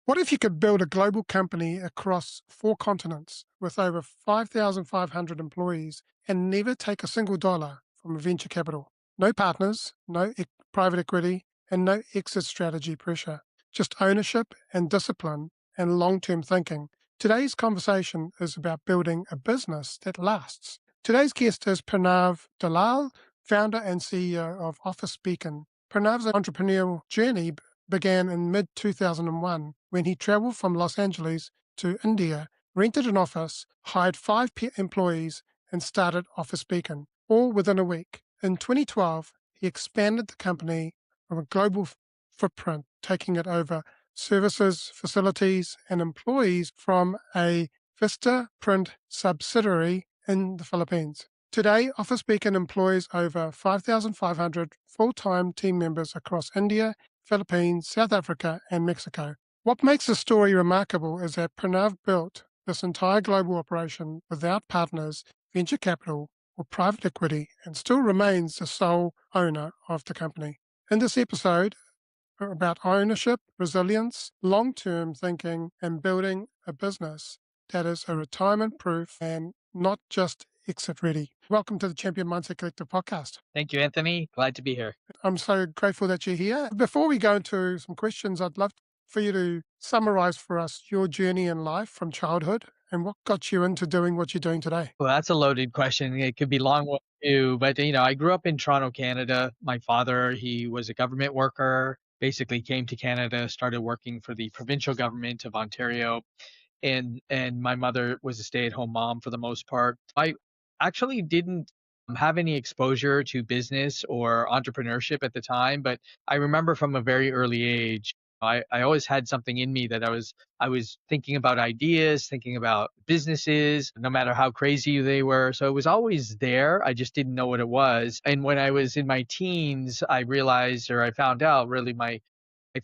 What if you could build a global company across four continents with over 5,500 employees and never take a single dollar from venture capital? No partners, no private equity, and no exit strategy pressure. Just ownership and discipline and long term thinking. Today's conversation is about building a business that lasts. Today's guest is Pranav Dalal, founder and CEO of Office Beacon. Pranav's entrepreneurial journey began in mid 2001 when he traveled from Los Angeles to India, rented an office, hired five employees, and started Office Beacon, all within a week. In 2012, he expanded the company from a global footprint, taking it over services, facilities, and employees from a Vista Print subsidiary in the Philippines. Today, Office Beacon employs over 5,500 full-time team members across India, Philippines, South Africa, and Mexico. What makes this story remarkable is that Pranav built this entire global operation without partners, venture capital, or private equity, and still remains the sole owner of the company. In this episode, about ownership, resilience, long-term thinking, and building a business that is a retirement-proof and not just exit-ready. Welcome to the Champion Mindset Collective podcast. Thank you, Anthony. Glad to be here. I'm so grateful that you're here. Before we go into some questions, I'd love for you to summarize for us your journey in life from childhood and what got you into doing what you're doing today. Well, that's a loaded question. It could be long one too, but I grew up in Toronto, Canada. My father, he was a government worker, basically came to Canada, started working for the provincial government of Ontario, and my mother was a stay-at-home mom for the most part. I actually didn't have any exposure to business or entrepreneurship at the time, but I remember from a very early age, I always had something in me that I was thinking about ideas, thinking about businesses, no matter how crazy they were. So it was always there. I just didn't know what it was. And when I was in my teens, I realized, or I found out really my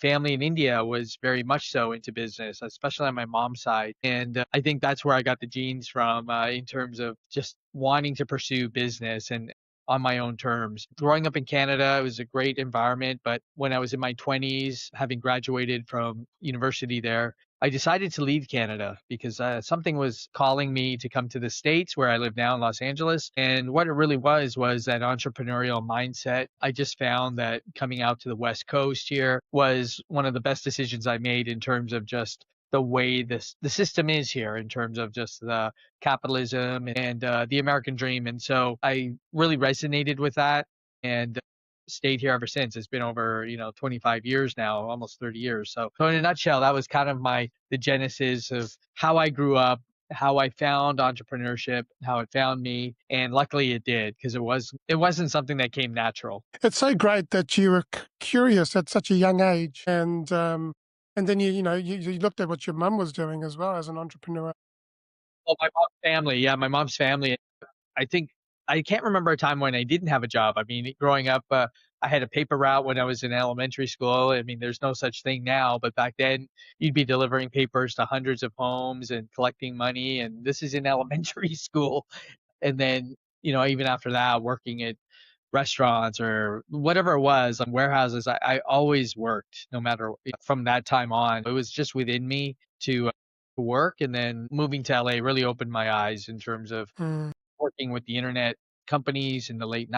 family in India was very much so into business, especially on my mom's side. And I think that's where I got the genes from in terms of just wanting to pursue business and on my own terms. Growing up in Canada, it was a great environment. But when I was in my 20s, having graduated from university there, I decided to leave Canada because something was calling me to come to the States where I live now in Los Angeles. And what it really was that entrepreneurial mindset. I just found that coming out to the West Coast here was one of the best decisions I made in terms of just the way the system is here in terms of just the capitalism and the American dream. And so I really resonated with that and stayed here ever since. It's been over, 25 years now, almost 30 years. So in a nutshell, that was kind of the genesis of how I grew up, how I found entrepreneurship, how it found me. And luckily it did, because it wasn't something that came natural. It's so great that you were curious at such a young age, and then you looked at what your mum was doing as well as an entrepreneur. Well, my mom's family, yeah, my mom's family. I think I can't remember a time when I didn't have a job. I mean, growing up, I had a paper route when I was in elementary school. I mean, there's no such thing now, but back then you'd be delivering papers to hundreds of homes and collecting money. And this is in elementary school. And then, even after that, working at restaurants or whatever it was, on warehouses, I always worked no matter from that time on. It was just within me to work. And then moving to LA really opened my eyes in terms of Mm. working with the internet companies in the late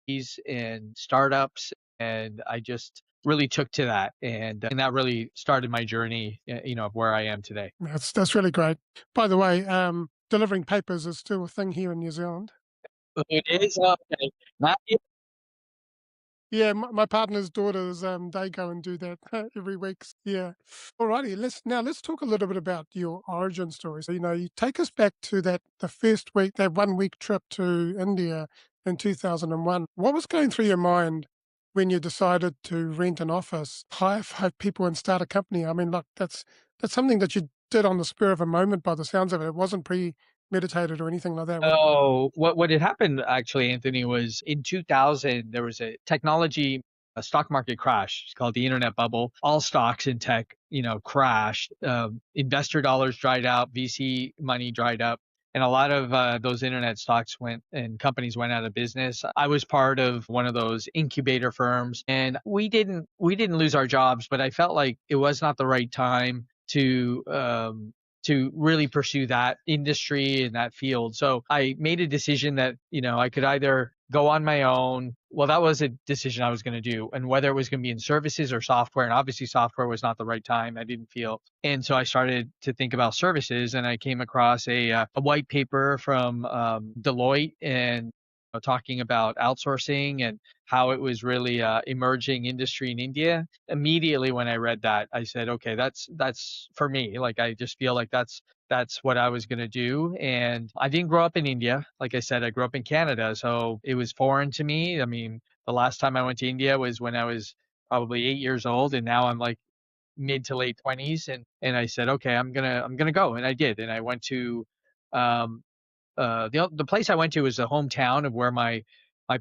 90s and startups. And I just really took to that. And that really started my journey, of where I am today. That's really great. By the way, delivering papers is still a thing here in New Zealand. It is okay. Not yet. Yeah, my partner's daughters, they go and do that every week. Yeah. Alrighty, let's talk a little bit about your origin story. So, you take us back to the first week, that 1 week trip to India in 2001. What was going through your mind when you decided to rent an office, hire five people, and start a company? I mean, look, that's something that you did on the spur of a moment. By the sounds of it, it wasn't premeditated or anything like that. Oh, what had happened actually, Anthony, was in 2000, there was a stock market crash. It's called the internet bubble. All stocks in tech, crashed. Investor dollars dried up, VC money dried up. And a lot of those internet stocks went and companies went out of business. I was part of one of those incubator firms, and we didn't lose our jobs, but I felt like it was not the right time to really pursue that industry and that field. So I made a decision that, I could either go on my own. Well, that was a decision I was going to do, and whether it was going to be in services or software. And obviously, software was not the right time. I didn't feel. And so I started to think about services, and I came across a white paper from Deloitte and talking about outsourcing and how it was really emerging industry in India. Immediately when I read that, I said, okay, that's for me. Like I just feel like that's what I was going to do. And I didn't grow up in India. Like I said, I grew up in Canada, so it was foreign to me. I mean, the last time I went to India was when I was probably 8 years old, and now I'm like mid to late 20s. And I said, okay, I'm gonna go, and I did. And I went to um, the place I went to was the hometown of where my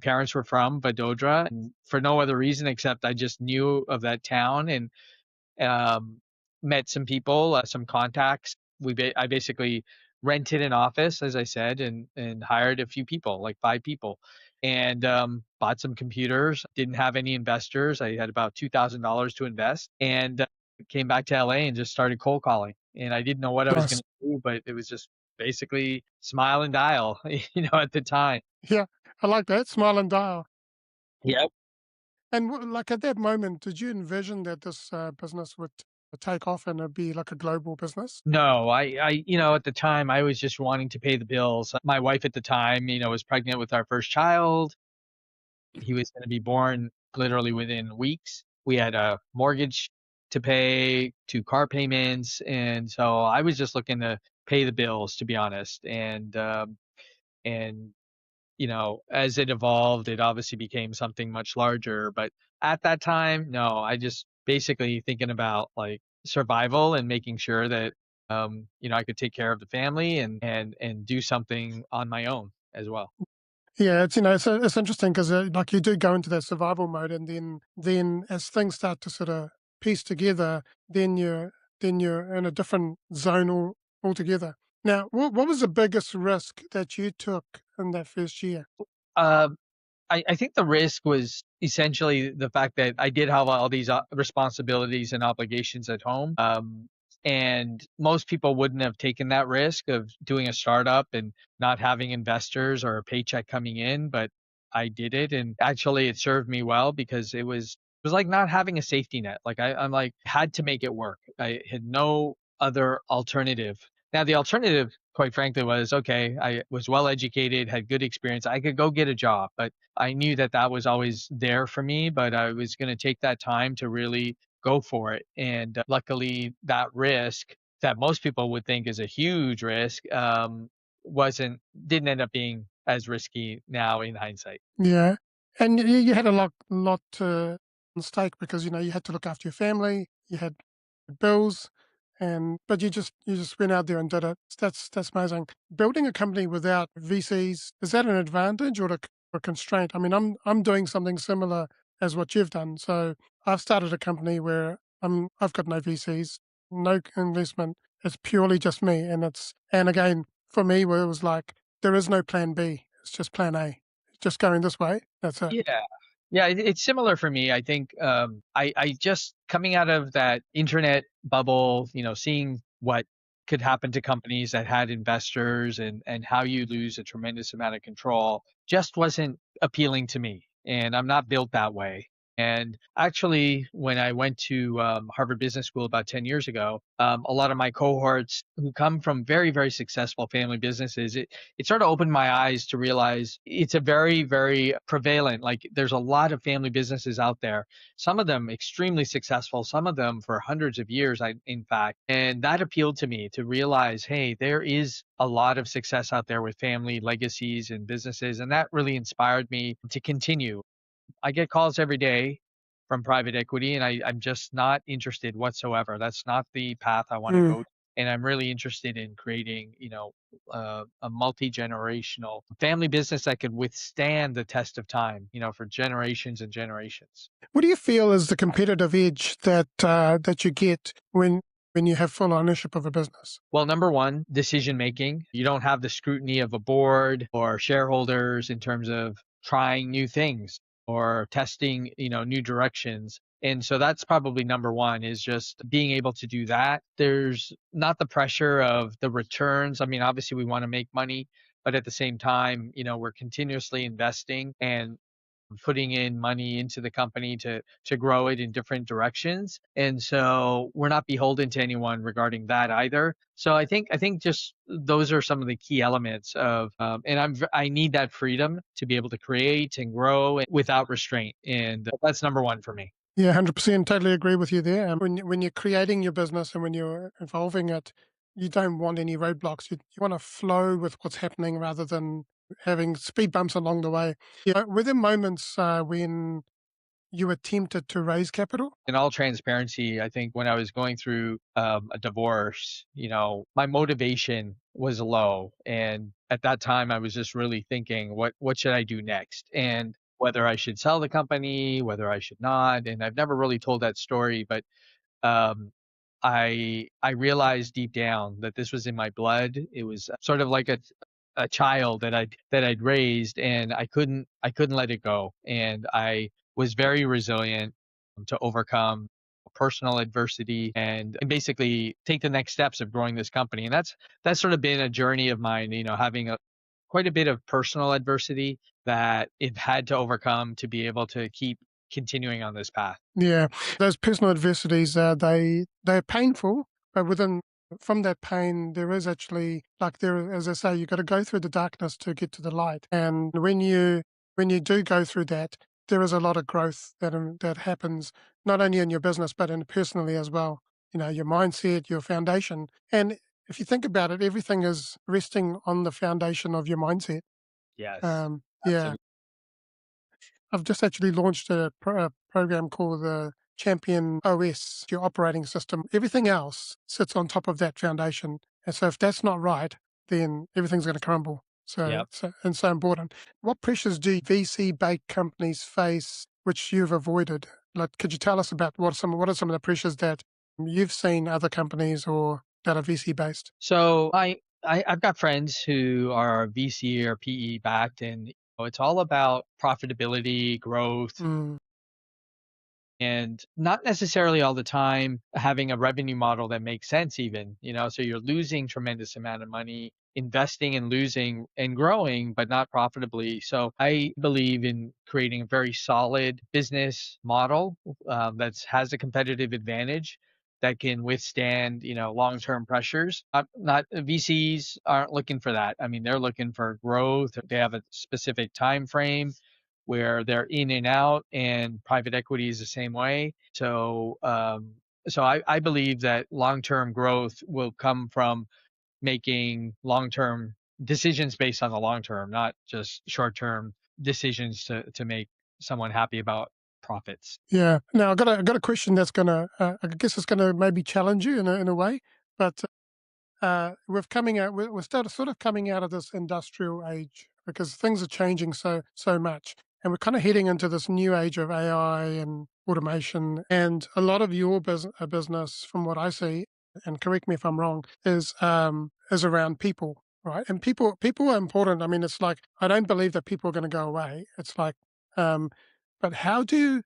parents were from, Vadodara, and for no other reason except I just knew of that town and um, met some people, some contacts. I basically rented an office, as I said, and hired a few people, like 5 people, and bought some computers. Didn't have any investors. I had about $2,000 to invest, and came back to LA and just started cold calling. And I didn't know what I was going Nice. to do, but it was just basically smile and dial, at the time. Yeah, I like that. Smile and dial. Yep. And like at that moment, did you envision that this business would take off and it'd be like a global business? No, at the time I was just wanting to pay the bills. My wife at the time, was pregnant with our first child. He was going to be born literally within weeks. We had a mortgage to pay, 2 car payments, and so I was just looking to pay the bills, to be honest. And as it evolved, it obviously became something much larger. But at that time, no, I just basically thinking about like survival and making sure that I could take care of the family and do something on my own as well. Yeah, it's interesting because like you do go into that survival mode, and then as things start to sort of piece together, then you're in a different zone altogether. Now, what was the biggest risk that you took in that first year? Uh, I think the risk was essentially the fact that I did have all these responsibilities and obligations at home. And most people wouldn't have taken that risk of doing a startup and not having investors or a paycheck coming in, but I did it. And actually, it served me well because it was like not having a safety net. Like I'm like had to make it work. I had no other alternative. Now, the alternative, quite frankly, was okay, I was well educated, had good experience. I could go get a job, but I knew that that was always there for me, but I was going to take that time to really go for it. And luckily, that risk that most people would think is a huge risk wasn't didn't end up being as risky now in hindsight. Yeah, and you had a lot on stake because you had to look after your family, you had bills, and but you just went out there and did it. That's amazing. Building a company without VCs, is that an advantage or a constraint? I mean, I'm doing something similar as what you've done. So I've started a company where I've got no VCs, no investment. It's purely just me, and again for me, where it was like there is no plan B. It's just plan A. Just going this way. That's it. Yeah. Yeah, it's similar for me. I think I just coming out of that internet bubble, seeing what could happen to companies that had investors and how you lose a tremendous amount of control just wasn't appealing to me. And I'm not built that way. And actually, when I went to Harvard Business School about 10 years ago, a lot of my cohorts who come from very, very successful family businesses, it sort of opened my eyes to realize it's a very, very prevalent, like there's a lot of family businesses out there, some of them extremely successful, some of them for hundreds of years, in fact. And that appealed to me to realize, hey, there is a lot of success out there with family legacies and businesses. And that really inspired me to continue. I get calls every day from private equity, and I'm just not interested whatsoever. That's not the path I want to Mm. go. And I'm really interested in creating, a multi-generational family business that could withstand the test of time, for generations and generations. What do you feel is the competitive edge that you get when you have full ownership of a business? Well, number one, decision making. You don't have the scrutiny of a board or shareholders in terms of trying new things or testing, new directions. And so that's probably number one, is just being able to do that. There's not the pressure of the returns. I mean, obviously we want to make money, but at the same time, we're continuously investing and putting in money into the company to grow it in different directions. And so we're not beholden to anyone regarding that either. So I think just those are some of the key elements of, and I need that freedom to be able to create and grow without restraint, and that's number one for me. Yeah, 100%. Totally agree with you there. When you're creating your business and when you're evolving it, you don't want any roadblocks. You want to flow with what's happening rather than having speed bumps along the way. Yeah, were there moments when you were tempted to raise capital? In all transparency, I think when I was going through a divorce, my motivation was low, and at that time, I was just really thinking, what should I do next, and whether I should sell the company, whether I should not. And I've never really told that story, but um, I realized deep down that this was in my blood. It was sort of like a child that I'd raised, and I couldn't let it go. And I was very resilient to overcome personal adversity and basically take the next steps of growing this company. And that's sort of been a journey of mine, having quite a bit of personal adversity that it had to overcome to be able to keep continuing on this path. Yeah, those personal adversities, they're painful, but from that pain, there is actually like there, as I say, you got to go through the darkness to get to the light. And when you do go through that, there is a lot of growth that happens not only in your business but in personally as well. Your mindset, your foundation, and if you think about it, everything is resting on the foundation of your mindset. Yes, Yeah, absolutely. I've just actually launched a program called the Champion OS, your operating system. Everything else sits on top of that foundation. And so if that's not right, then everything's going to crumble. So, Yep. so important. What pressures do VC-backed companies face, which you've avoided? Like, could you tell us about what are some of the pressures that you've seen other companies or that are VC based? So I've got friends who are VC or PE backed, and it's all about profitability, growth, Mm, and not necessarily all the time having a revenue model that makes sense even, so you're losing tremendous amount of money investing and losing and growing, but not profitably. So I believe in creating a very solid business model that has a competitive advantage that can withstand, long-term pressures. Not VCs aren't looking for that. I mean, they're looking for growth. They have a specific time frame where they're in and out, and private equity is the same way. So I believe that long-term growth will come from making long-term decisions based on the long term, not just short-term decisions to make someone happy about profits. yeah. Now I got a question that's gonna I guess it's gonna maybe challenge you in a way, but we're sort of coming out of this industrial age because things are changing so much, and we're kind of heading into this new age of AI and automation. And a lot of your business, from what I see, and correct me if I'm wrong, is around people, right? And people are important. I mean, it's like I don't believe that people are going to go away. It's like, um, but how do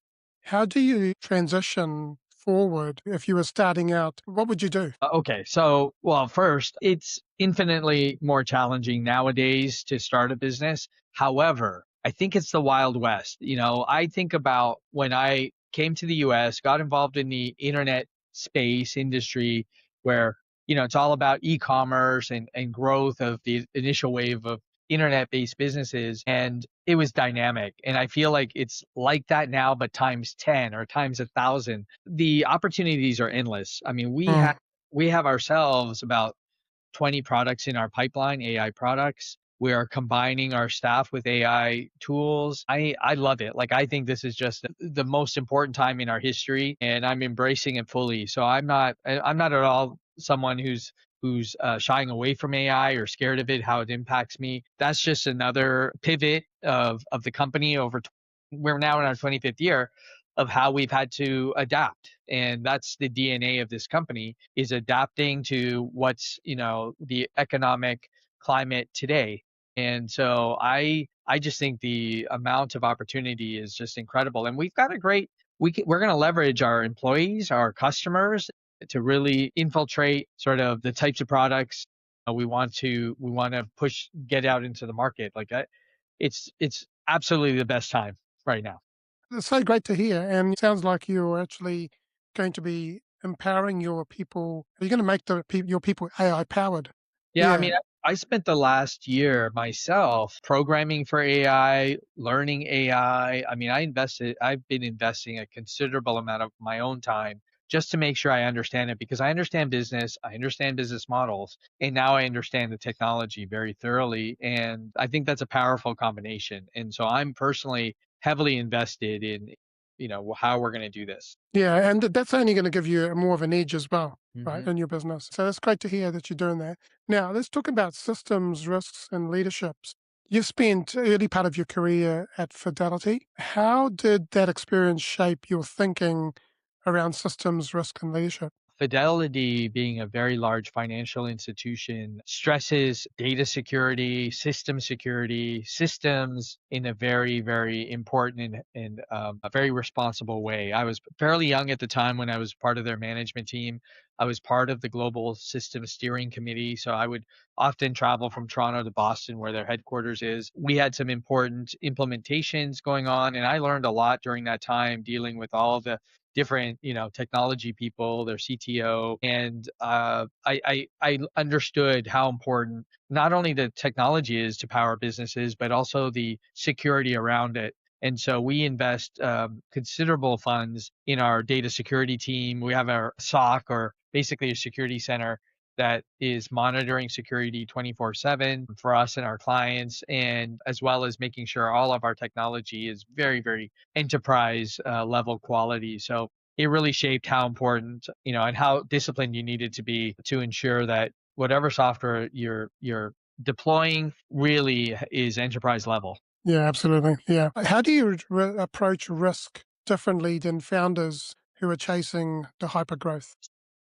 you transition forward if you were starting out? What would you do? Okay, so well, first, it's infinitely more challenging nowadays to start a business. However, I think it's the Wild West. I think about when I came to the US, got involved in the internet space industry where, it's all about e-commerce and growth of the initial wave of internet-based businesses, and it was dynamic. And I feel like it's like that now, but times 10 or times 1,000. The opportunities are endless. I mean, Mm, we have ourselves about 20 products in our pipeline, AI products. We are combining our staff with AI tools. I love it. Like, I think this is just the most important time in our history, and I'm embracing it fully. So I'm not at all someone who's shying away from AI or scared of it, how it impacts me. That's just another pivot of the company we're now in our 25th year of how we've had to adapt. And that's the DNA of this company, is adapting to what's, the economic climate today. And so I just think the amount of opportunity is just incredible. And we're going to leverage our employees, our customers to really infiltrate sort of the types of products we want to push get out into the market. It's absolutely the best time right now. It's so great to hear, and it sounds like you're actually going to be empowering your people. Are you going to make your people AI powered? Yeah, I Yeah, mean, I spent the last year myself programming for AI, learning AI. I mean, I've been investing a considerable amount of my own time just to make sure I understand it because I understand business models, and now I understand the technology very thoroughly. And I think that's a powerful combination. And so I'm personally heavily invested in, how we're going to do this. yeah, and that's only going to give you more of an edge as well, right, Mhm. in your business. So that's great to hear that you're doing that. Now, let's talk about systems, risks, and leaderships. You've spent early part of your career at Fidelity. How did that experience shape your thinking around systems, risk, and leadership? Fidelity, being a very large financial institution, stresses data security, system security, systems in a very, very important and a very responsible way. I was fairly young at the time when I was part of their management team. I was part of the global system steering committee. So I would often travel from Toronto to Boston, where their headquarters is. We had some important implementations going on, and I learned a lot during that time dealing with all of the different, technology people, their CTO, and I understood how important not only the technology is to power businesses, but also the security around it. And so we invest considerable funds in our data security team. We have our SOC, or basically a security center, that is monitoring security 24/7 for us and our clients, and as well as making sure all of our technology is very, very enterprise level quality. So it really shaped how important, and how disciplined you needed to be to ensure that whatever software you're deploying really is enterprise level. Yeah, absolutely. Yeah. How do you approach risk differently than founders who are chasing the hyper growth?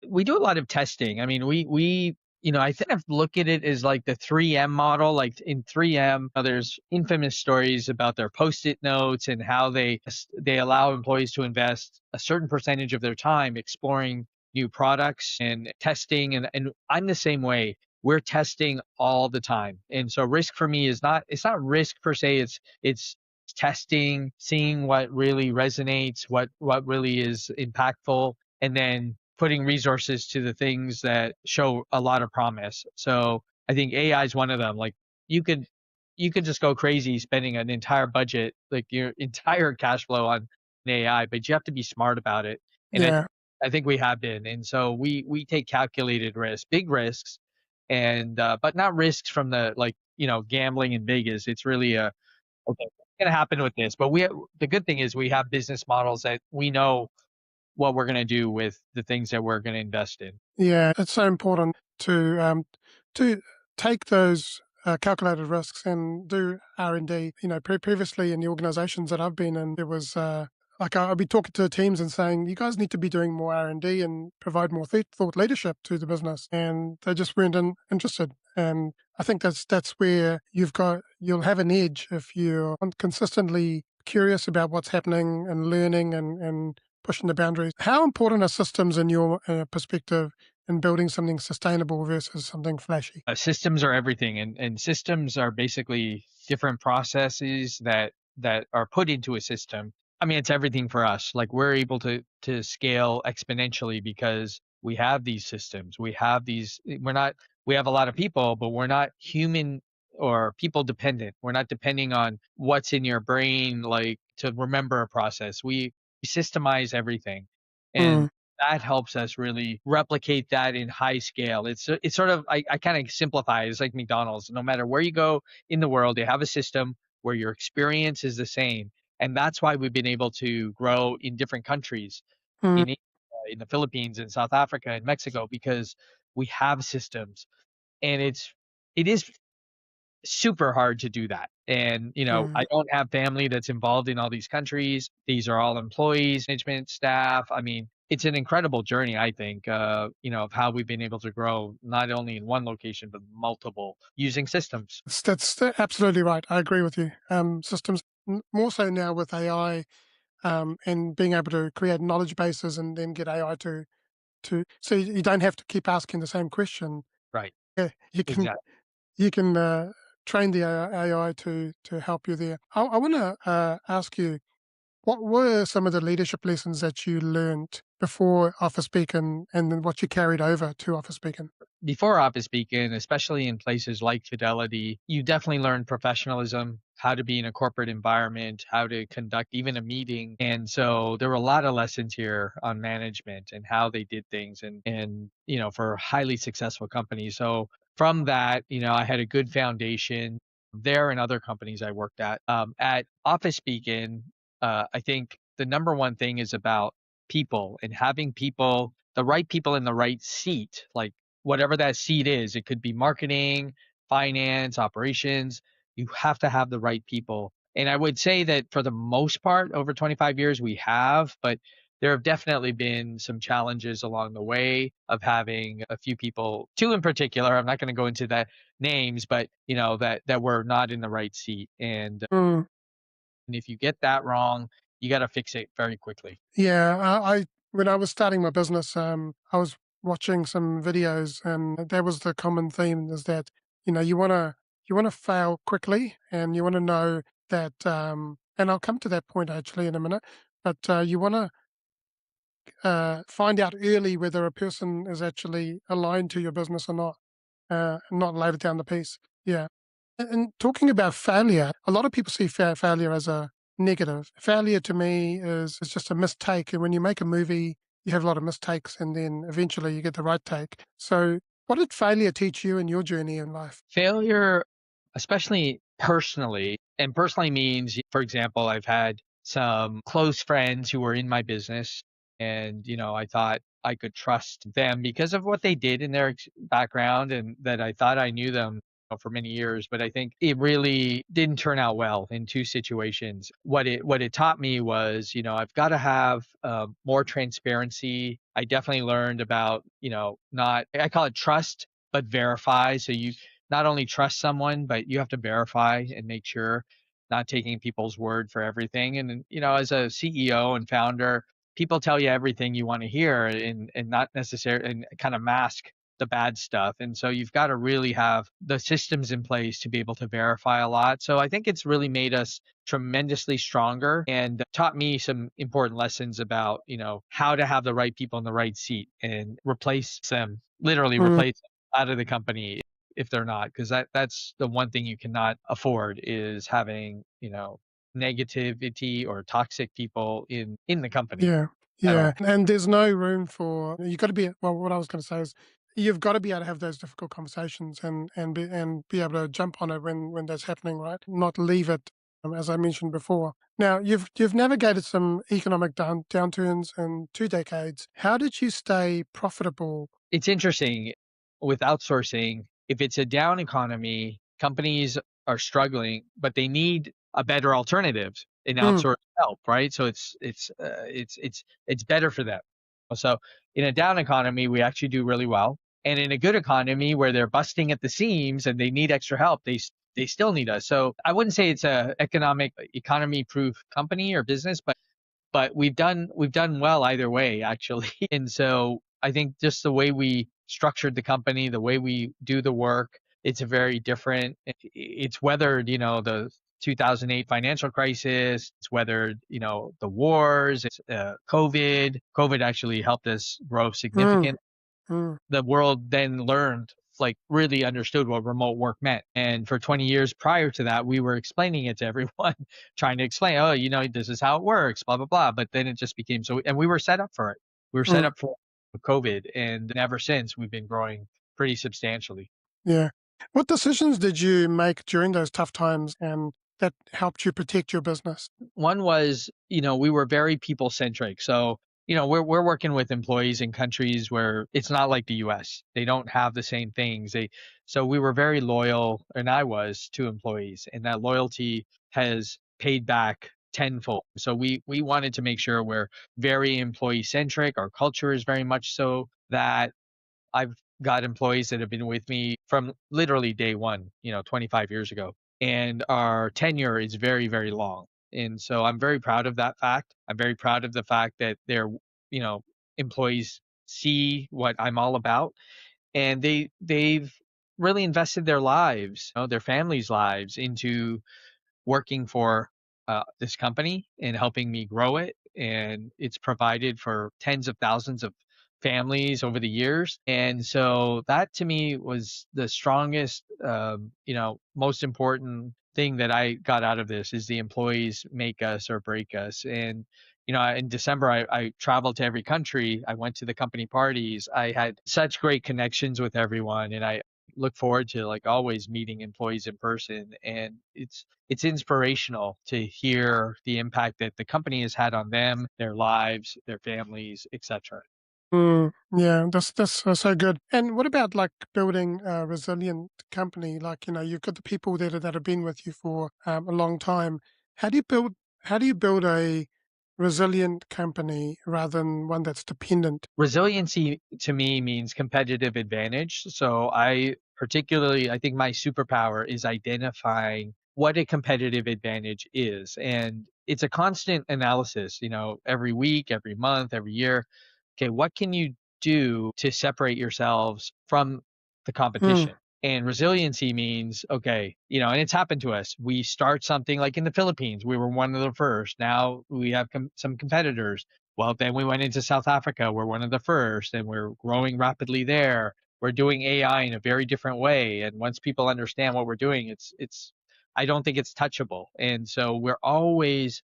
We do a lot of testing. I mean, I think I've look at it as like the 3M model. Like in 3M, there's infamous stories about their post-it notes and how they allow employees to invest a certain percentage of their time exploring new products and testing. And I'm the same way. We're testing all the time. And so risk for me is not, it's not risk per se. It's testing, seeing what really resonates, what really is impactful, and then putting resources to the things that show a lot of promise. So I think AI is one of them. Like you could you could just go crazy spending an entire budget, like your entire cash flow on an AI, but you have to be smart about it. And Yeah. I think we have been. And so we take calculated risks, big risks, and but not risks from the, like, gambling in Vegas. It's really a, okay, what's gonna happen with this? But the good thing is we have business models that we know what we're going to do with the things that we're going to invest in. Yeah, it's so important to take those calculated risks and do R&D. Previously in the organizations that I've been in, there was like I'd be talking to teams and saying, "You guys need to be doing more R&D and provide more thought leadership to the business," and they just weren't interested. And I think that's where you'll have an edge if you're consistently curious about what's happening and learning and pushing the boundaries. How important are systems in your perspective in building something sustainable versus something flashy? Systems are everything, and systems are basically different processes that are put into a system. I mean, it's everything for us. Like we're able to scale exponentially because we have these systems. We have these. We're not. We have a lot of people, but we're not human or people dependent. We're not depending on what's in your brain, like to remember a process. We systemize everything, Mm, and that helps us really replicate that in high scale. It's sort of, I kind of simplify it. It's like McDonald's. No matter where you go in the world, they have a system where your experience is the same, and that's why we've been able to grow in different countries, mm, in India, in the Philippines, in South Africa, and Mexico, because we have systems, and it is super hard to do that. And, mm. I don't have family that's involved in all these countries. These are all employees, management, staff. I mean, it's an incredible journey, I think, of how we've been able to grow not only in one location, but multiple using systems. That's absolutely right. I agree with you. Systems, more so now with AI. and being able to create knowledge bases and then get AI to so you don't have to keep asking the same question. Right. Yeah, Exactly. you can train the AI to help you there. I want to ask you, what were some of the leadership lessons that you learned before Office Beacon, and then what you carried over to Office Beacon? Before office beacon, especially in places like Fidelity, you definitely learn professionalism, how to be in a corporate environment, how to conduct even a meeting. And so there were a lot of lessons here on management and how they did things and for highly successful companies. So from that, I had a good foundation there and other companies I worked at. At Office Beacon, I think the number one thing is about people and having people, the right people in the right seat, like whatever that seat is. It could be marketing, finance, operations. You have to have the right people. And I would say that for the most part, over 25 years, we have, but there have definitely been some challenges along the way of having a few people, two in particular. I'm not going to go into the names, but that were not in the right seat. Mm. And if you get that wrong, you got to fix it very quickly. Yeah, I when I was starting my business, I was watching some videos, and that was the common theme: is that you wanna fail quickly, and you wanna know that. And I'll come to that point actually in a minute, but you wanna find out early whether a person is actually aligned to your business or not, not later down the piece. Yeah. And talking about failure, a lot of people see failure as a negative. Failure to me is just a mistake. And when you make a movie, you have a lot of mistakes, and then eventually you get the right take. So, what did failure teach you in your journey in life? Failure, especially personally, and personally means, for example, I've had some close friends who were in my business, and I thought I could trust them because of what they did in their background, and that I thought I knew them for many years. But I think it really didn't turn out well in two situations. What it taught me was, I've got to have more transparency. I definitely learned about, not, I call it trust but verify. So you not only trust someone, but you have to verify and make sure, not taking people's word for everything. And as a CEO and founder, people tell you everything you want to hear, and not necessarily, and kind of mask the bad stuff. And so you've got to really have the systems in place to be able to verify a lot. So I think it's really made us tremendously stronger and taught me some important lessons about, how to have the right people in the right seat and replace them, literally Mm, replace them out of the company if they're not, because that's the one thing you cannot afford, is having, negativity or toxic people in the company yeah, at yeah. all. And there's no room for you. Got to be well. What I was going to say is, you've got to be able to have those difficult conversations and be able to jump on it when that's happening, right? Not leave it, as I mentioned before. Now, you've navigated some economic downturns in 2 decades. How did you stay profitable? It's interesting with outsourcing. If it's a down economy, companies are struggling, but they need a better alternative in Mm, outsourced help, right? So it's better for them. So in a down economy, we actually do really well, and in a good economy where they're busting at the seams and they need extra help, they still need us. So I wouldn't say it's a economy proof company or business, but we've done well either way, actually. And so I think just the way we structured the company, the way we do the work, it's a very different. It's weathered, the 2008 financial crisis. It's weathered, the wars. It's COVID. COVID actually helped us grow mm, significantly. mm, The world then learned, like really understood what remote work meant. And for 20 years prior to that, we were explaining it to everyone, trying to explain, oh, this is how it works, blah, blah, blah. But then it just became so, and we were set up for it. We were set mm, up for COVID. And ever since, we've been growing pretty substantially. yeah. What decisions did you make during those tough times, and that helped you protect your business? One was, we were very people centric. So, we're working with employees in countries where it's not like the US. They don't have the same things. So we were very loyal, and I was, to employees, and that loyalty has paid back tenfold. So we wanted to make sure we're very employee centric. Our culture is very much so that. I've got employees that have been with me from literally day one, 25 years ago. And our tenure is very, very long. And so I'm very proud of that fact. I'm very proud of the fact that their, you know, employees see what I'm all about, and they've really invested their lives, their families' lives into working for this company and helping me grow it. And it's provided for tens of thousands of families over the years. And so that to me was the strongest, most important thing that I got out of this is the employees make us or break us. And in December, I traveled to every country. I went to the company parties. I had such great connections with everyone, and I look forward to like always meeting employees in person. And it's inspirational to hear the impact that the company has had on them, their lives, their families, etc. Yeah, that's so good. And what about like building a resilient company? Like you've got the people that have been with you for a long time. How do you build how do you build a resilient company rather than one that's dependent? Resiliency to me means competitive advantage. So I think my superpower is identifying what a competitive advantage is. And it's a constant analysis, every week, every month, every year. Okay, what can you do to separate yourselves from the Mm, competition? And resiliency means, okay, and it's happened to us. We start something like in the Philippines, we were one of the first. Now we have some competitors. Well, then we went into South Africa. We're one of the first, and we're growing rapidly there. We're doing AI in a very different way, and once people understand what we're doing, it's I don't think it's touchable. And so we're always,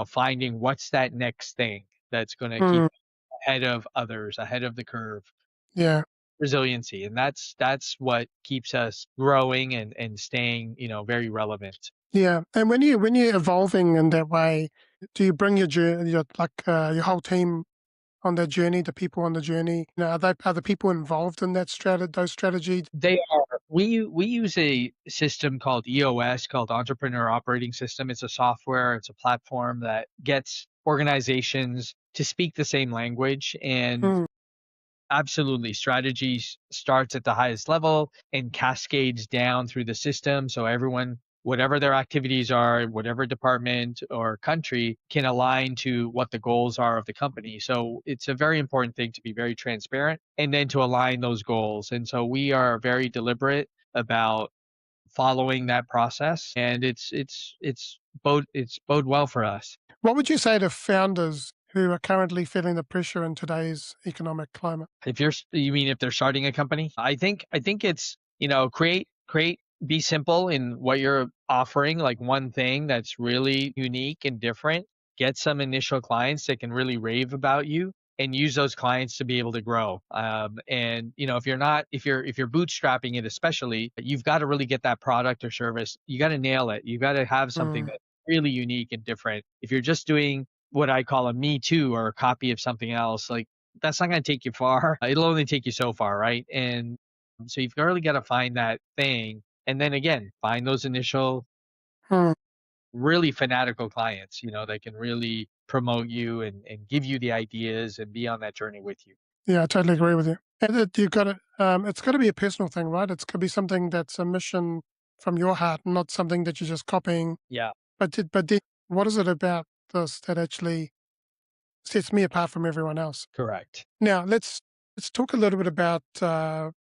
finding what's that next thing that's going to keep mm, ahead of others, ahead of the curve. yeah, Resiliency, and that's what keeps us growing and staying, very relevant. yeah. And when you're evolving in that way, do you bring your whole team on that journey, the people on the journey? Are the people involved in those strategies? They are. We use a system called EOS, called Entrepreneur Operating System. It's a software, it's a platform that gets organizations to speak the same language. And Mm, absolutely. Strategy starts at the highest level and cascades down through the system. So everyone, whatever their activities are, whatever department or country, can align to what the goals are of the company. So it's a very important thing to be very transparent and then to align those goals. And so we are very deliberate about following that process, and it's bode well for us. what would you say to founders who are currently feeling the pressure in today's economic climate? You mean if they're starting a company? I think it's, create be simple in what you're offering, like one thing that's really unique and different. Get some initial clients that can really rave about you and use those clients to be able to grow. And if you're bootstrapping it, especially, you've got to really get that product or service. You got to nail it. You got to have something Mm, that's really unique and different. If you're just doing what I call a me too or a copy of something else, like that's not going to take you far. It'll only take you so far, right? And so you've really got to find that thing. And then again, find those initial mm, really fanatical clients, that can really promote you and give you the ideas and be on that journey with you. yeah, I totally agree with you. And you've got to, it's got to be a personal thing, right? It's got to be something that's a mission from your heart, not something that you're just copying. Yeah, But then, what is it about this that actually sets me apart from everyone else? correct. Now, let's talk a little bit about so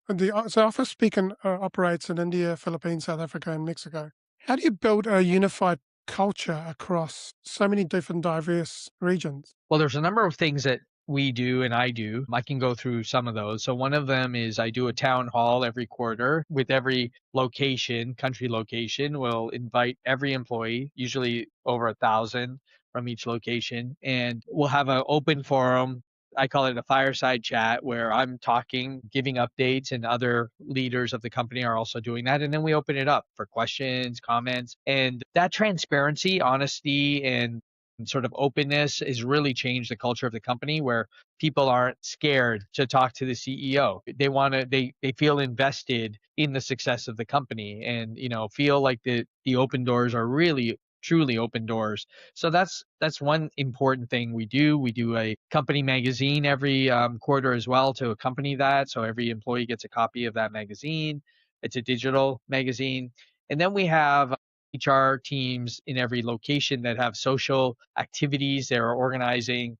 Office Speaking operates in India, Philippines, South Africa, and Mexico. How do you build a unified culture across so many different diverse regions? Well, there's a number of things that we do and I do. I can go through some of those. So one of them is I do a town hall every quarter with every location, country location. We'll invite every employee, usually over 1,000 from each location, and we'll have an open forum. I call it a fireside chat where I'm talking, giving updates, and other leaders of the company are also doing that. And then we open it up for questions, comments, and that transparency, honesty, and sort of openness has really changed the culture of the company where people aren't scared to talk to the CEO. They feel invested in the success of the company and feel like the open doors are really truly open doors. So that's one important thing we do. We do a company magazine every quarter as well to accompany that. So every employee gets a copy of that magazine. It's a digital magazine. And then we have HR teams in every location that have social activities. They're organizing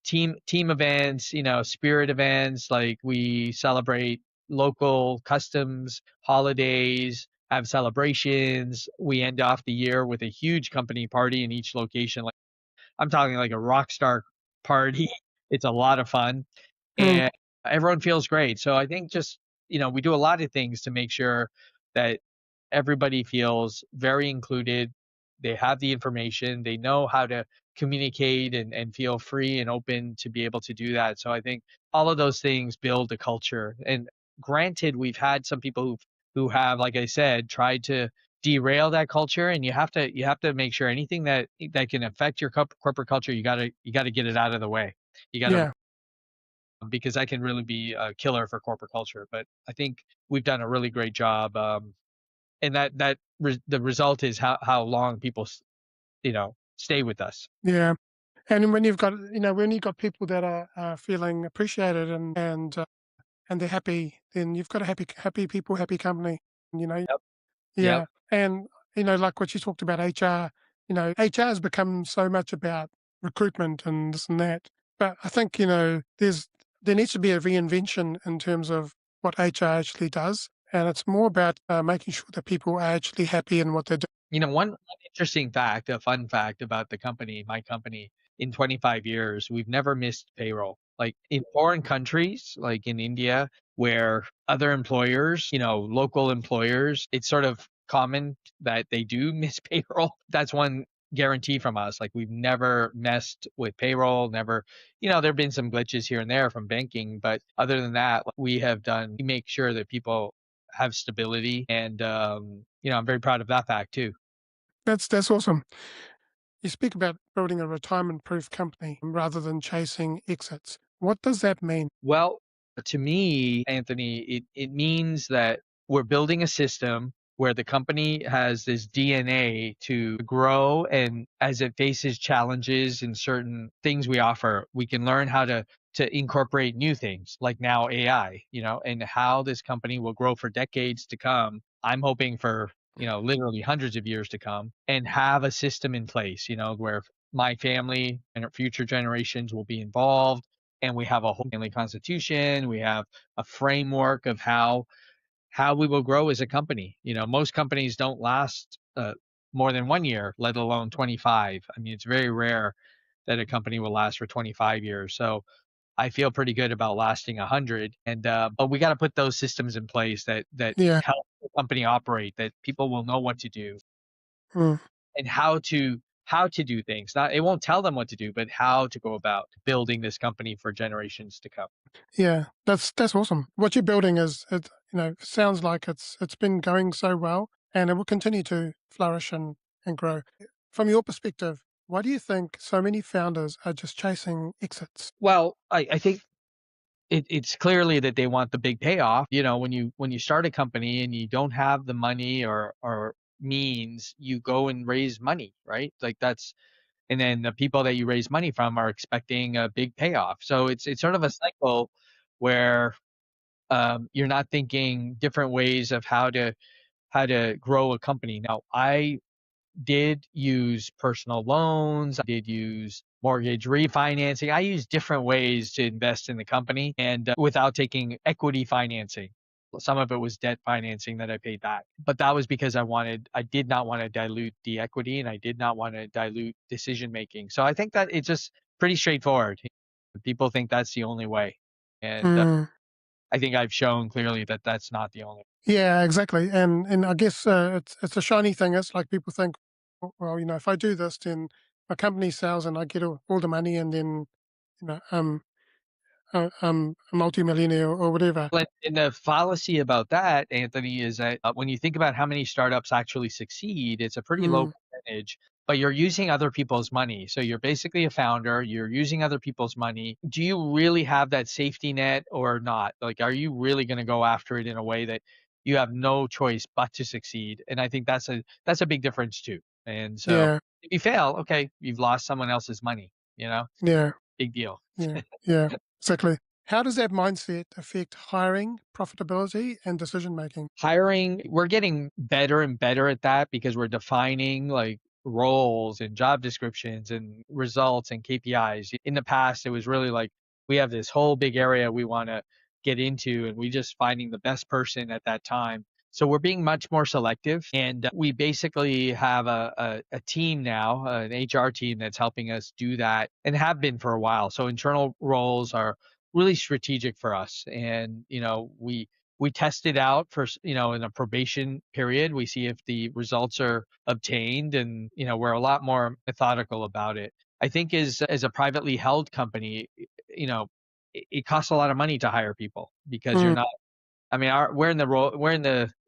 team events, spirit events. Like we celebrate local customs, holidays, have celebrations. We end off the year with a huge company party in each location. Like I'm talking like a rock star party. It's a lot of fun Mm, and everyone feels great. So I think just, we do a lot of things to make sure that everybody feels very included. They have the information, they know how to communicate and feel free and open to be able to do that. So I think all of those things build a culture. And granted, we've had some people who have, like I said, tried to derail that culture, and you have to make sure anything that can affect your corporate culture, you got to get it out of the way. You got to yeah, because that can really be a killer for corporate culture. But I think we've done a really great job, and the result is how long people stay with us. yeah. And when you've got, when you've got people that are feeling appreciated and they're happy, then you've got a happy people, happy company. You know, Yep. Yep. yeah. And like what you talked about, HR. HR has become so much about recruitment and this and that. But I think there needs to be a reinvention in terms of what HR actually does, and it's more about making sure that people are actually happy in what they're doing. One interesting fact, a fun fact about the company, my company, in 25 years, we've never missed payroll. Like in foreign countries, like in India, where other employers, local employers, it's sort of common that they do miss payroll. That's one guarantee from us. Like we've never messed with payroll, never, there've been some glitches here and there from banking, but other than that, we make sure that people have stability. And, I'm very proud of that fact too. That's awesome. You speak about building a retirement-proof company rather than chasing exits. What does that mean? Well, to me, Anthony, it means that we're building a system where the company has this DNA to grow, and as it faces challenges in certain things we offer, we can learn how to incorporate new things like now AI, and how this company will grow for decades to come. I'm hoping for, literally hundreds of years to come, and have a system in place, where my family and future generations will be involved, and we have a whole family constitution. We have a framework of how we will grow as a company. Most companies don't last more than 1 year, let alone 25. I mean, it's very rare that a company will last for 25 years. So I feel pretty good about lasting 100. And but we got to put those systems in place that Yeah. help the company operate, that people will know what to do Mm. and how to do things. Not it won't tell them what to do, but how to go about building this company for generations to come. Yeah, that's awesome. What you're building sounds like it's been going so well, and it will continue to flourish and grow. From your perspective, why do you think so many founders are just chasing exits? Well, I think it's clearly that they want the big payoff. When you start a company and you don't have the money or means, you go and raise money, right? Like that's and then the people that you raise money from are expecting a big payoff. So it's sort of a cycle where you're not thinking different ways of how to grow a company. Now, I did use personal loans. I did use mortgage refinancing. I used different ways to invest in the company and without taking equity financing. Some of it was debt financing that I paid back. But that was because I did not want to dilute the equity, and I did not want to dilute decision making. So I think that it's just pretty straightforward. People think that's the only way. And Mm, I think I've shown clearly that that's not the only. yeah, exactly. And I guess it's a shiny thing. It's like people think, well, if I do this, then my company sells and I get all the money, and then you know, um, I'm a multimillionaire or whatever. And the fallacy about that, Anthony, is that when you think about how many startups actually succeed, it's a pretty low Mm, percentage, but you're using other people's money. So you're basically a founder, you're using other people's money. Do you really have that safety net or not? Like, are you really going to go after it in a way that you have no choice but to succeed? And I think that's a big difference too. And so yeah, if you fail, okay, you've lost someone else's money, yeah. big deal. Yeah, yeah, exactly. How does that mindset affect hiring, profitability, and decision making? Hiring, we're getting better and better at that because we're defining like roles and job descriptions and results and KPIs. In the past, it was really like we have this whole big area we want to get into, and we just finding the best person at that time. So we're being much more selective, and we basically have a team now, an HR team that's helping us do that and have been for a while. So internal roles are really strategic for us. And, we test it out for, in a probation period. We see if the results are obtained, and, we're a lot more methodical about it. I think as a privately held company, it costs a lot of money to hire people because you're Mm, not, I mean, we're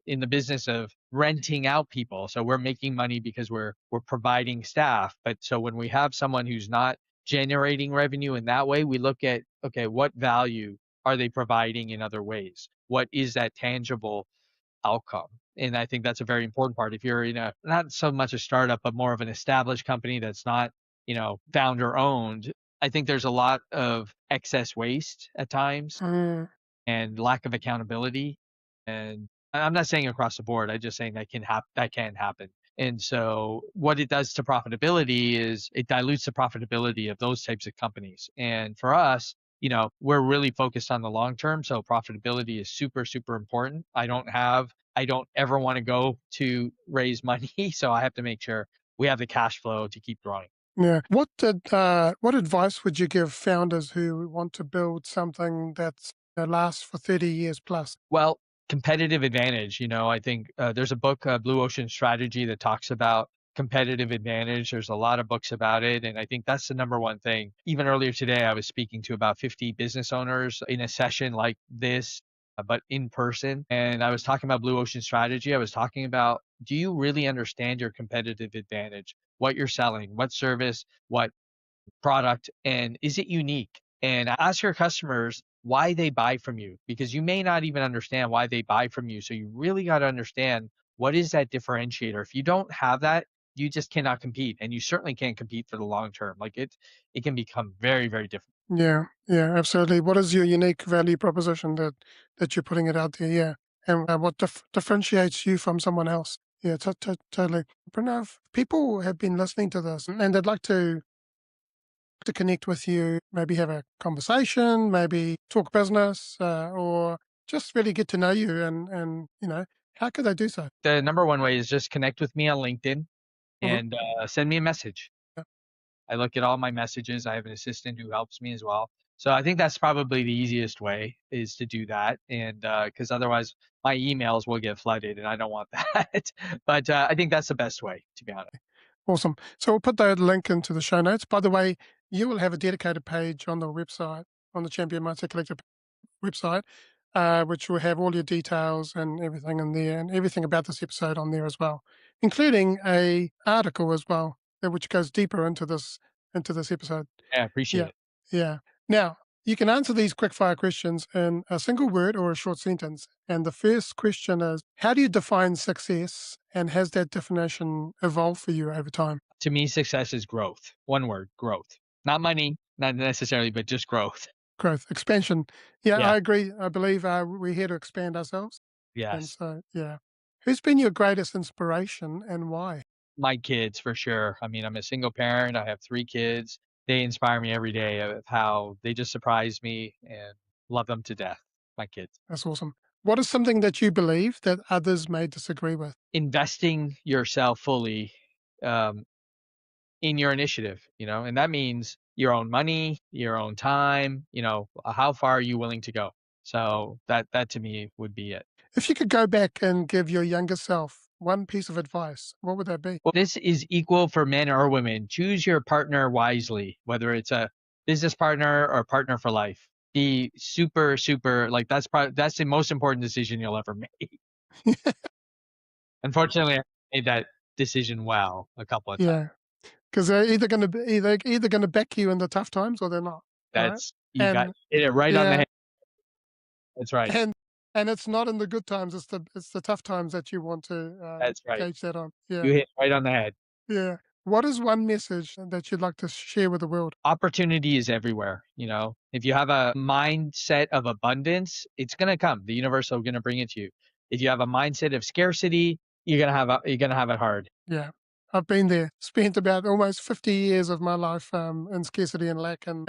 in the business of renting out people. So we're making money because we're providing staff. But so when we have someone who's not generating revenue in that way, we look at, okay, what value are they providing in other ways? What is that tangible outcome? And I think that's a very important part. If you're in a, not so much a startup, but more of an established company that's not, founder owned, I think there's a lot of excess waste at times mm, and lack of accountability. And I'm not saying across the board. I'm just saying that can happen. And so what it does to profitability is it dilutes the profitability of those types of companies. And for us, we're really focused on the long term. So profitability is super, super important. I don't ever want to go to raise money. So I have to make sure we have the cash flow to keep growing. yeah. What advice would you give founders who want to build something that's lasts for 30 years plus? Well, competitive advantage, I think there's a book, Blue Ocean Strategy, that talks about competitive advantage. There's a lot of books about it. And I think that's the number one thing. Even earlier today, I was speaking to about 50 business owners in a session like this, but in person. And I was talking about Blue Ocean Strategy. I was talking about, do you really understand your competitive advantage? What you're selling, what service, what product, and is it unique? And ask your customers why they buy from you, because you may not even understand why they buy from you. So you really got to understand what is that differentiator. If you don't have that, you just cannot compete, and you certainly can't compete for the long term. Like it can become very, very difficult. Yeah, yeah, absolutely. What is your unique value proposition that you're putting it out there? Yeah, and what differentiates you from someone else? Yeah, totally. Pranav, people have been listening to this and they'd like to connect with you, maybe have a conversation, maybe talk business, or just really get to know you. And how could they do so? The number one way is just connect with me on LinkedIn Mhm. and send me a message. Yeah, I look at all my messages. I have an assistant who helps me as well. So I think that's probably the easiest way is to do that. And because otherwise my emails will get flooded and I don't want that. But I think that's the best way, to be honest. awesome. So we'll put that link into the show notes. By the way, you will have a dedicated page on the website, on the Champion Mindset Collective website, which will have all your details and everything in there, and everything about this episode on there as well, including a article as well, which goes deeper into this episode. Yeah, I appreciate Yeah, it. yeah. Now you can answer these quick fire questions in a single word or a short sentence. And the first question is, how do you define success, and has that definition evolved for you over time? To me, success is growth. One word, growth. Not money, not necessarily, but just growth. Growth, expansion. Yeah, Yeah. I agree. I believe we're here to expand ourselves. And Yes. so, yeah. Who's been your greatest inspiration and why? My kids, for sure. I mean, I'm a single parent. I have 3 kids. They inspire me every day of how they just surprise me and love them to death. My kids. That's awesome. What is something that you believe that others may disagree with? Investing yourself fully um, in your initiative, and that means your own money, your own time, how far are you willing to go? So that to me would be it. If you could go back and give your younger self one piece of advice, what would that be? Well, this is equal for men or women. Choose your partner wisely, whether it's a business partner or partner for life. Be super, super like that's the most important decision you'll ever make. Unfortunately, I made that decision well a couple of times. Yeah, because they're either going to be either going to back you in the tough times or they're not. Right? That's you got And hit it right on the yeah, head. That's right. and it's not in the good times. It's the tough times that you want to That's right. gauge that on. Yeah, You hit right on the head. yeah. What is one message that you'd like to share with the world? Opportunity is everywhere, you know? If you have a mindset of abundance, it's gonna come. The universe is gonna bring it to you. If you have a mindset of scarcity, you're gonna have it hard. Yeah, I've been there. Spent about almost 50 years of my life in scarcity and lack, and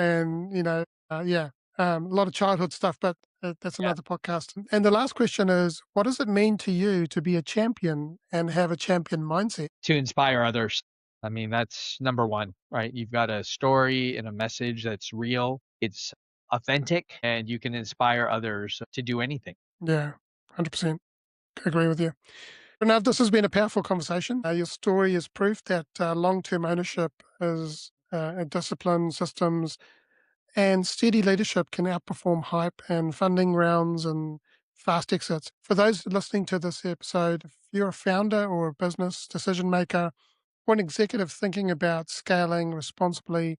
yeah, a lot of childhood stuff, but that's Yeah. another podcast. And the last question is, what does it mean to you to be a champion and have a champion mindset? To inspire others. I mean, that's number 1, right? You've got a story and a message that's real, it's authentic, and you can inspire others to do anything. Yeah, 100% agree with you. Pranav, this has been a powerful conversation. Your story is proof that long-term ownership is a discipline, systems, and steady leadership can outperform hype and funding rounds and fast exits. For those listening to this episode, if you're a founder or a business decision maker or an executive thinking about scaling responsibly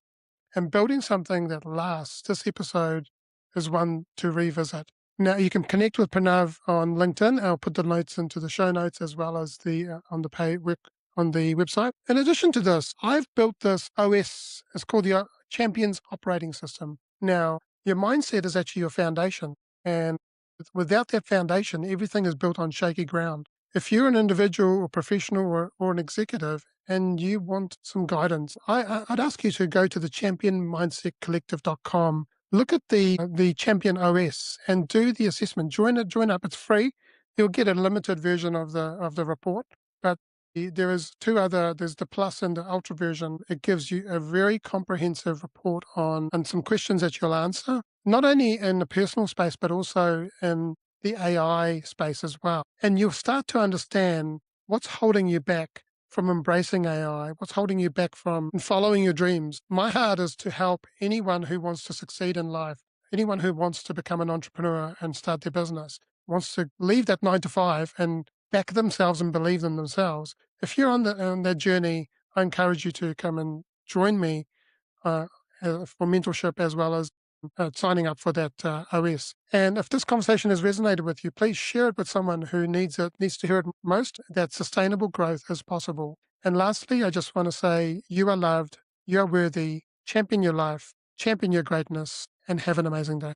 and building something that lasts, this episode is one to revisit. Now you can connect with Pranav on LinkedIn. I'll put the notes into the show notes as well as the on the website. In addition to this, I've built this OS. It's called the Champions Operating System. Now your mindset is actually your foundation, and without that foundation, everything is built on shaky ground. If you're an individual or professional or an executive and you want some guidance, I'd ask you to go to the championmindsetcollective.com, look at the Champion OS and do the assessment. Join up. It's free. You'll get a limited version of the report, but there is there's the plus and the ultra version. It gives you a very comprehensive report on some questions that you'll answer, not only in the personal space, but also in the AI space as well. And you'll start to understand what's holding you back from embracing AI, what's holding you back from following your dreams. My heart is to help anyone who wants to succeed in life, anyone who wants to become an entrepreneur and start their business, wants to leave that 9 to 5 and back themselves and believe in themselves. If you're on that journey, I encourage you to come and join me uh, for mentorship as well as signing up for that OS. And if this conversation has resonated with you, please share it with someone who needs to hear it most, that sustainable growth is possible. And lastly, I just want to say you are loved, you are worthy, champion your life, champion your greatness, and have an amazing day.